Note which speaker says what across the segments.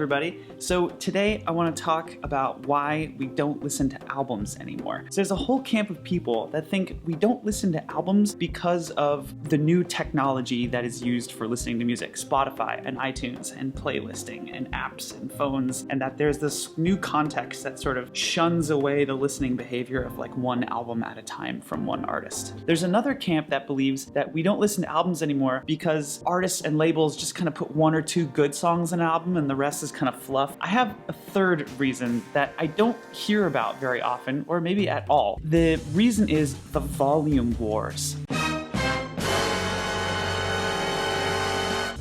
Speaker 1: everybody. So today I want to talk about why we don't listen to albums anymore. So there's a whole camp of people that think we don't listen to albums because of the new technology that is used for listening to music, Spotify and iTunes and playlisting and apps and phones, and that there's this new context that sort of shuns away the listening behavior of like one album at a time from one artist. There's another camp that believes that we don't listen to albums anymore because artists and labels just kind of put one or two good songs in an album and the rest is kind of fluff. I have a third reason that I don't hear about very often, or maybe at all. The reason is the volume wars.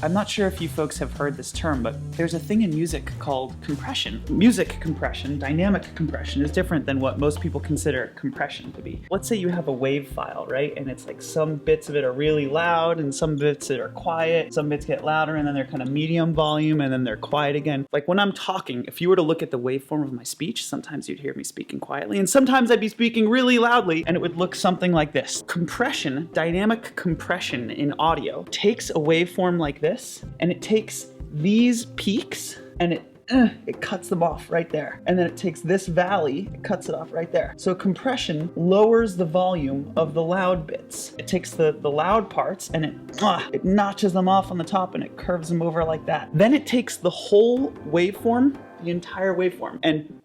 Speaker 1: I'm not sure if you folks have heard this term, but there's a thing in music called compression. Music compression, dynamic compression, is different than what most people consider compression to be. Let's say you have a wave file, right? And it's like some bits of it are really loud and some bits that are quiet, some bits get louder and then they're kind of medium volume and then they're quiet again. Like when I'm talking, if you were to look at the waveform of my speech, sometimes you'd hear me speaking quietly and sometimes I'd be speaking really loudly and it would look something like this. Compression, dynamic compression in audio, takes a waveform like this and it takes these peaks and it cuts them off right there. And then it takes this valley, it cuts it off right there. So compression lowers the volume of the loud bits. It takes the loud parts and it notches them off on the top and it curves them over like that. Then it takes the whole waveform, the entire waveform, and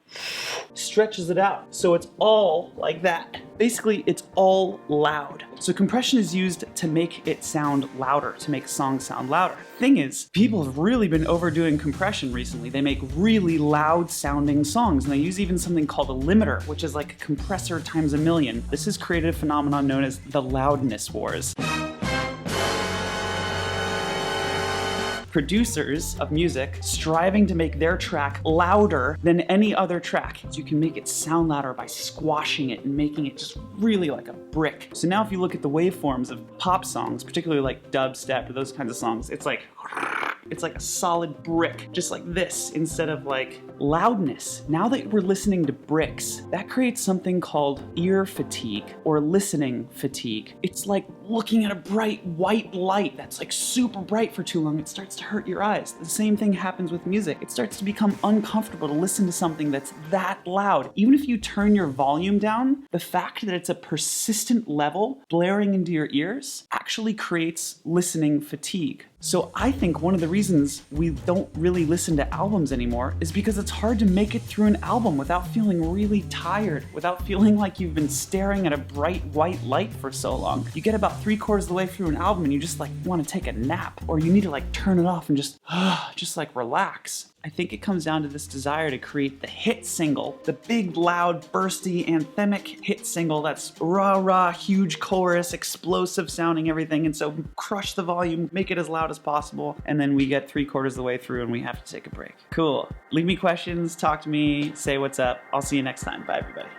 Speaker 1: stretches it out. So it's all like that. Basically, it's all loud. So compression is used to make it sound louder, to make a song sound louder. Thing is, people have really been overdoing compression recently. They make really loud sounding songs, and they use even something called a limiter, which is like a compressor times a million. This has created a phenomenon known as the loudness wars. Producers of music striving to make their track louder than any other track. So you can make it sound louder by squashing it and making it just really like a brick. So now if you look at the waveforms of pop songs, particularly like dubstep or those kinds of songs, it's like a solid brick, just like this, instead of like loudness. Now that we're listening to bricks, that creates something called ear fatigue or listening fatigue. It's like looking at a bright white light that's like super bright for too long. It starts to hurt your eyes. The same thing happens with music. It starts to become uncomfortable to listen to something that's that loud. Even if you turn your volume down, the fact that it's a persistent level blaring into your ears actually creates listening fatigue. So I think one of the reasons we don't really listen to albums anymore is because it's hard to make it through an album without feeling really tired, without feeling like you've been staring at a bright white light for so long. You get about 3/4 of the way through an album and you just like want to take a nap, or you need to like turn it off and just like relax. I think it comes down to this desire to create the hit single, the big, loud, bursty, anthemic hit single that's rah-rah, huge chorus, explosive sounding everything, and so crush the volume, make it as loud as possible, and then we get 3/4 of the way through and we have to take a break. Cool. Leave me questions, talk to me, say what's up. I'll see you next time. Bye, everybody.